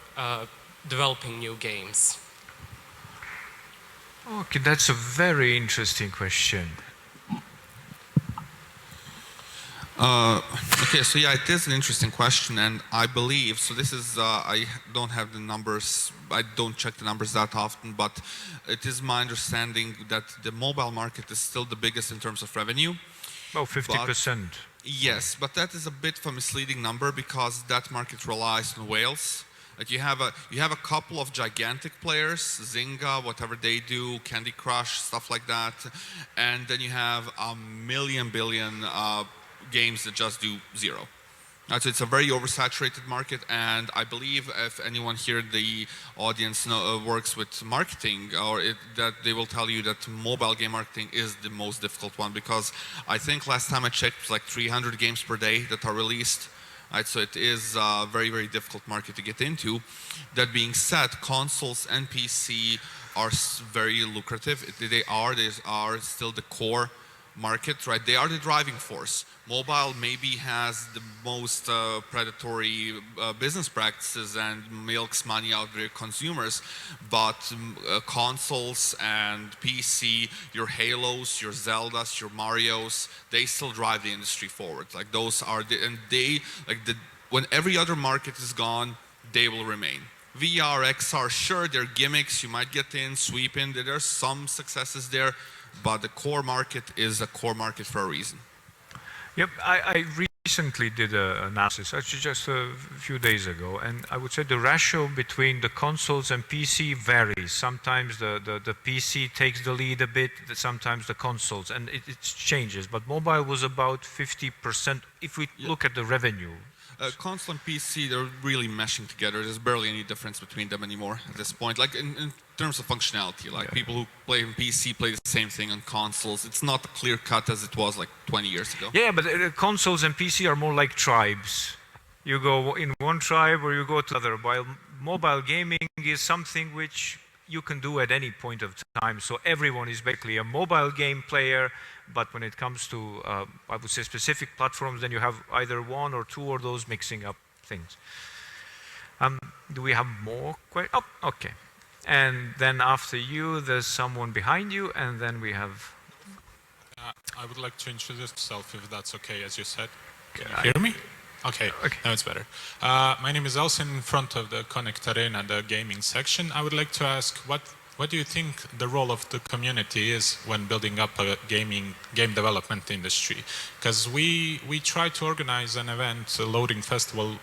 developing new games? Okay, that's a very interesting question. Okay, so yeah, it is an interesting question, and I believe, so this is, I don't have the numbers, I don't check the numbers that often, but it is my understanding that the mobile market is still the biggest in terms of revenue. About 50%. Yes, but that is a bit of a misleading number because that market relies on whales. Like you have a couple of gigantic players, Zynga, whatever they do, Candy Crush, stuff like that, and then you have a billion games that just do zero. So it's a very oversaturated market, and I believe if anyone here in the audience works with marketing, that they will tell you that mobile game marketing is the most difficult one, because I think last time I checked it was like 300 games per day that are released. Right, so it is a very, very difficult market to get into. That being said, consoles and PC are very lucrative. They are still the core market, right? They are the driving force. Mobile maybe has the most predatory business practices and milks money out of their consumers, but consoles and PC, your Halos, your Zeldas, your Marios, they still drive the industry forward. Like those are when every other market is gone, they will remain. VR, XR, sure, they're gimmicks. You might get in, sweep in. There are some successes there, but the core market is a core market for a reason. Yep, I recently did an analysis, actually just a few days ago, and I would say the ratio between the consoles and PC varies. Sometimes the PC takes the lead a bit, sometimes the consoles, and it changes. But mobile was about 50% if we look at the revenue. Console and PC, they're really meshing together. There's barely any difference between them anymore at this point. Like in terms of functionality, like people who play on PC play the same thing on consoles. It's not clear cut as it was like 20 years ago. Yeah, but consoles and PC are more like tribes. You go in one tribe or you go to another. While mobile gaming is something which you can do at any point of time. So everyone is basically a mobile game player. But when it comes to, I would say, specific platforms, then you have either one or two of those mixing up things. Do we have more questions? Oh, okay. And then after you, there's someone behind you, and then we have... I would like to introduce myself, if that's okay, as you said. Can you hear me? Okay, now it's better. My name is Elson, in front of the Connect Arena, the gaming section. I would like to ask, what do you think the role of the community is when building up a game development industry? Because we tried to organize an event, a loading festival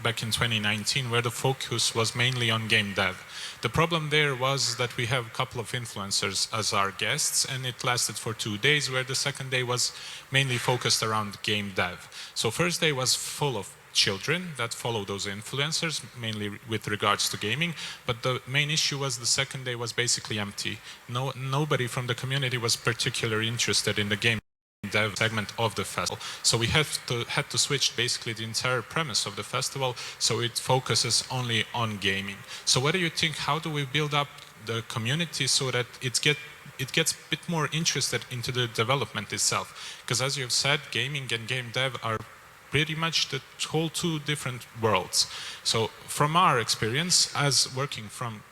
back in 2019, where the focus was mainly on game dev. The problem there was that we have a couple of influencers as our guests, and it lasted for 2 days, where the second day was mainly focused around game dev. So first day was full of children that follow those influencers, mainly with regards to gaming, but the main issue was the second day was basically empty. Nobody from the community was particularly interested in the game dev segment of the festival. So we had to switch basically the entire premise of the festival, so it focuses only on gaming. So what do you think, how do we build up the community so that it gets a bit more interested into the development itself? Because as you've said, gaming and game dev are pretty much the whole two different worlds. So from our experience as working from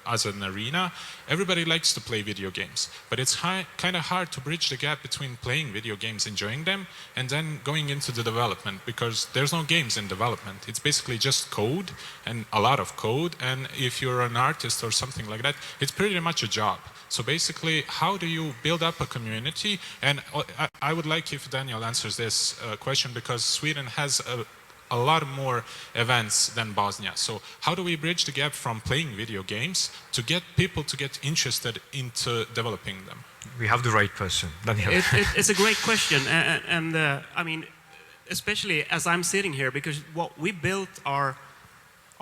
as an arena, everybody likes to play video games, but it's kind of hard to bridge the gap between playing video games, enjoying them, and then going into the development, because there's no games in development. It's basically just code and a lot of code, and if you're an artist or something like that, it's pretty much a job. So basically, how do you build up a community? And I would like if Daniel answers this question, because Sweden has a lot more events than Bosnia. So how do we bridge the gap from playing video games to get people to get interested into developing them? We have the right person, Daniel. It's a great question, and I mean, especially as I'm sitting here, because what we built our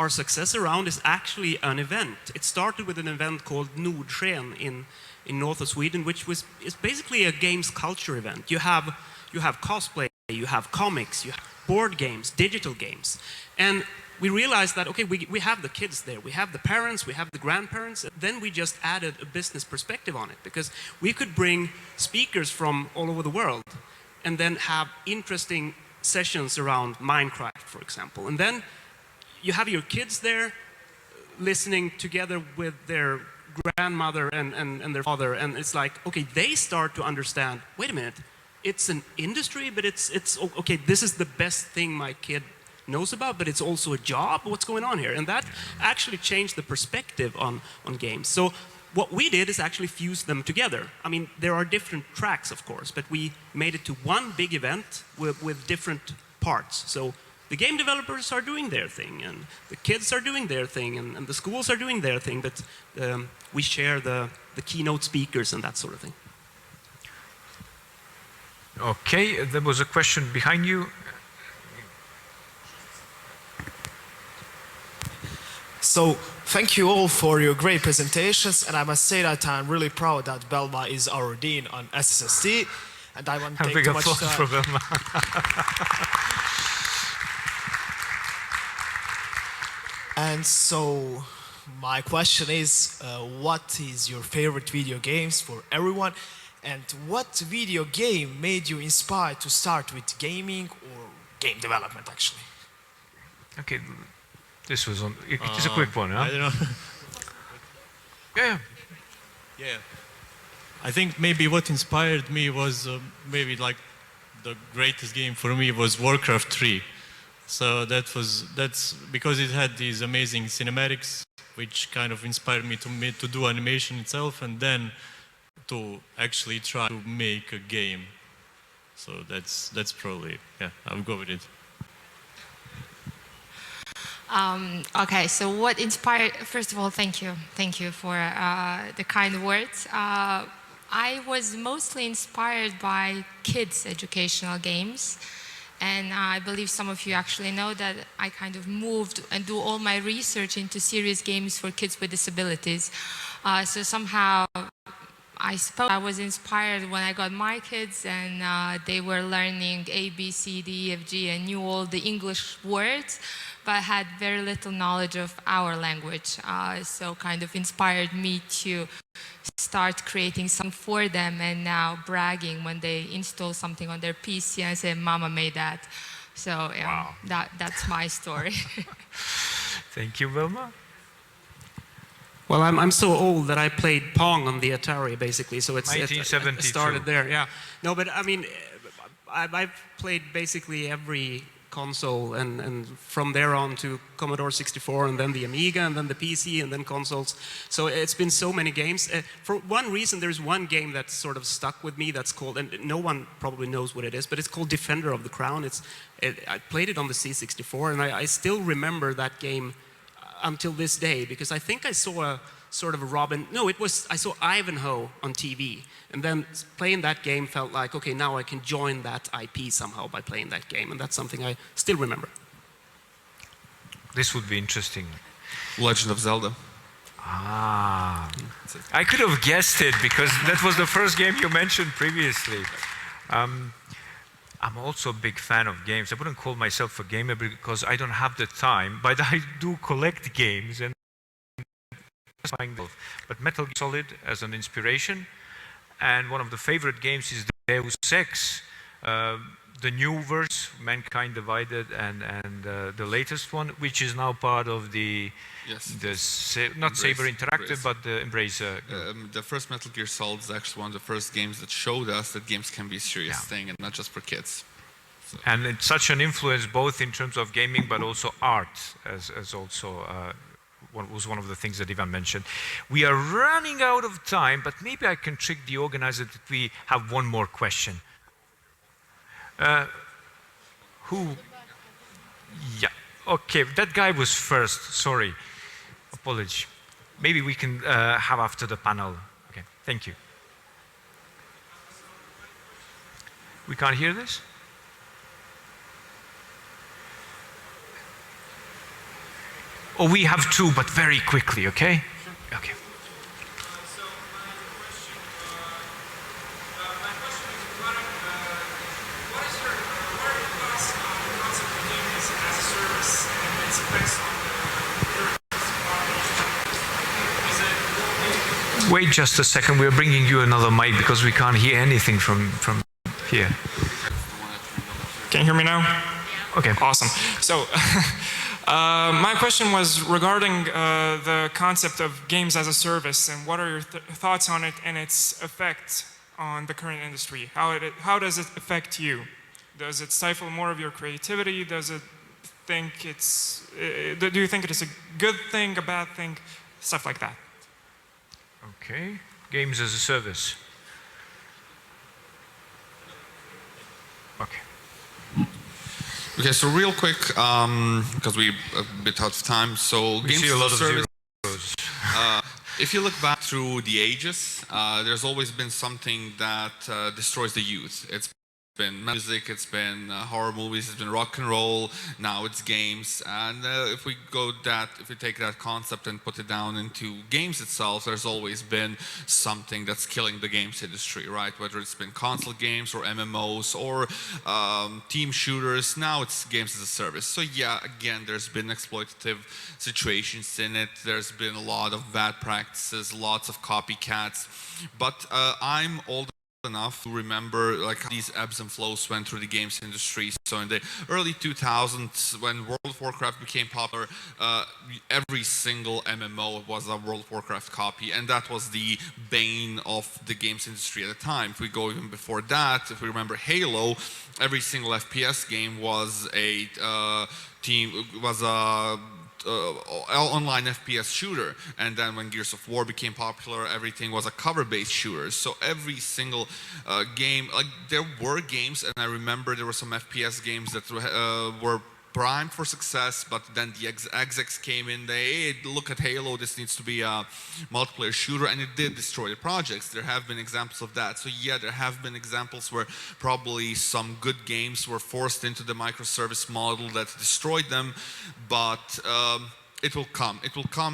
success around is actually an event. It started with an event called Nordsken in north of Sweden, which is basically a games culture event. You have cosplay, you have comics, you have board games, digital games, and we realized that okay, we have the kids there, we have the parents, we have the grandparents. Then we just added a business perspective on it, because we could bring speakers from all over the world, and then have interesting sessions around Minecraft, for example, and then you have your kids there listening together with their grandmother and their father, and it's like, okay, they start to understand, wait a minute, it's an industry, but it's okay, this is the best thing my kid knows about, but it's also a job, what's going on here? And that actually changed the perspective on games. So what we did is actually fuse them together. I mean, there are different tracks, of course, but we made it to one big event with different parts. So the game developers are doing their thing, and the kids are doing their thing, and the schools are doing their thing, but we share the keynote speakers and that sort of thing. Okay, there was a question behind you. So, thank you all for your great presentations, and I must say that I'm really proud that Belma is our dean on SSST, and I want to take too much time. For Belma. And so, my question is, what is your favorite video games for everyone? And what video game made you inspired to start with gaming or game development, actually? Okay, this was on. It is a quick one, huh? I don't know. Yeah. Yeah. I think maybe what inspired me was maybe like the greatest game for me was Warcraft 3. So that's because it had these amazing cinematics, which kind of inspired me to do animation itself, and then to actually try to make a game. So that's probably, yeah, I'll go with it. Okay, so what inspired, first of all, thank you for the kind words. I was mostly inspired by kids' educational games. And I believe some of you actually know that I kind of moved and do all my research into serious games for kids with disabilities. So somehow, I suppose I was inspired when I got my kids, and they were learning A, B, C, D, E, F, G, and knew all the English words, but had very little knowledge of our language. So kind of inspired me to start creating something for them, and now bragging when they install something on their PC and say, Mama made that. So yeah, wow. That's my story. Thank you, Belma. Well, I'm so old that I played Pong on the Atari, basically. So it started there. Yeah. No, but I mean, I've played basically every console, and from there on to Commodore 64, and then the Amiga, and then the PC, and then consoles. So it's been so many games. For one reason, there's one game that's sort of stuck with me that's called, and no one probably knows what it is, but it's called Defender of the Crown. I played it on the C64, and I still remember that game until this day, because I think I saw a sort of I saw Ivanhoe on TV, and then playing that game felt like, okay, now I can join that IP somehow by playing that game, and that's something I still remember. This would be interesting. Legend of Zelda. Ah, I could have guessed it, because that was the first game you mentioned previously. I'm also a big fan of games. I wouldn't call myself a gamer because I don't have the time, but I do collect games. And but Metal Gear Solid as an inspiration, and one of the favorite games is Deus Ex. the new verse, Mankind Divided, and the latest one, which is now part of the not Saber Interactive, but the Embrace. The first Metal Gear Solid is actually one of the first games that showed us that games can be a serious thing and not just for kids. So. And it's such an influence both in terms of gaming but also art, as also was one of the things that Ivan mentioned. We are running out of time, but maybe I can trick the organizer that we have one more question. Who? Yeah. Okay, that guy was first. Sorry. Apology. Maybe we can have after the panel. Okay, thank you. We can't hear this? Oh, we have two, but very quickly, okay? Sure. Okay. So my question is, what are your thoughts on the concept of gaming as a service and its effects on the Wait just a second, we're bringing you another mic because we can't hear anything from here. Can you hear me now? Okay. Awesome. So, my question was regarding the concept of games as a service, and what are your thoughts on it and its effect on the current industry? How does it affect you? Does it stifle more of your creativity? Does it think it's? Do you think it is a good thing, a bad thing, stuff like that? Okay. Games as a service. Okay. Okay, so real quick, because we're a bit out of time, so we games see a lot as a of service. If you look back through the ages, there's always been something that destroys the youth. It's been music, it's been horror movies, it's been rock and roll, now it's games. And if we take that concept and put it down into games itself, there's always been something that's killing the games industry, right? Whether it's been console games or MMOs or team shooters, now it's games as a service. So yeah, again, there's been exploitative situations in it. There's been a lot of bad practices, lots of copycats. But I'm old enough to remember like these ebbs and flows went through the games industry. So in the early 2000s, when World of Warcraft became popular, every single MMO was a World of Warcraft copy, and that was the bane of the games industry at the time. If we go even before that, if we remember Halo, every single FPS game was a online FPS shooter, and then when Gears of War became popular, everything was a cover-based shooter. So every single game, like there were games, and I remember there were some FPS games that were primed for success, but then the execs came in, hey, look at Halo, this needs to be a multiplayer shooter, and it did destroy the projects. There have been examples of that. So yeah, there have been examples where probably some good games were forced into the microservice model that destroyed them, but it will come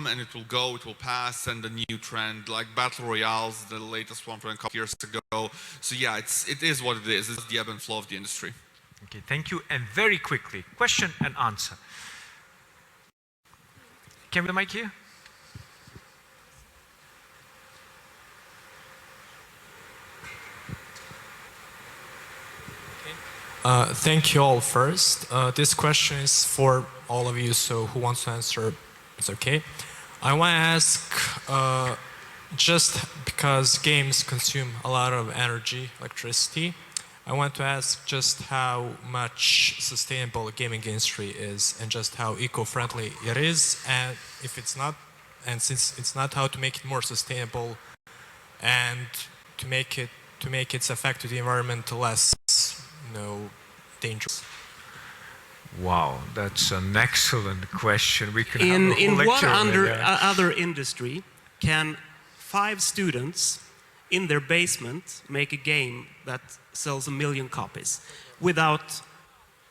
and it will go, it will pass, and the new trend, like Battle Royales, the latest one from a couple years ago. So yeah, it is what it is. It's the ebb and flow of the industry. Okay, thank you. And very quickly, question and answer. Can we have the mic here? Thank you all first. This question is for all of you, so who wants to answer, it's okay. I want to ask, just because games consume a lot of energy, electricity, I want to ask just how much sustainable the gaming industry is and just how eco-friendly it is, and if it's not, and since it's not, how to make it more sustainable and to make its effect to the environment less, dangerous. Wow, that's an excellent question. We can have a whole in what lecture other industry can 5 students in their basement make a game that sells 1 million copies without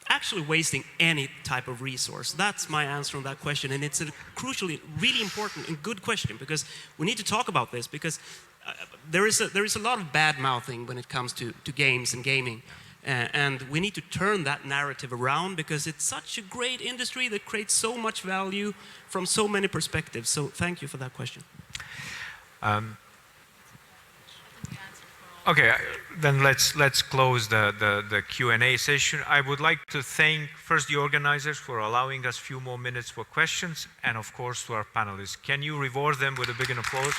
actually wasting any type of resource? That's my answer on that question, and it's a crucially, really important and good question, because we need to talk about this, because there is a lot of bad mouthing when it comes to games and gaming. And we need to turn that narrative around, because it's such a great industry that creates so much value from so many perspectives. So thank you for that question. Okay, then let's close the Q&A session. I would like to thank first the organizers for allowing us a few more minutes for questions, and of course to our panelists. Can you reward them with a big applause?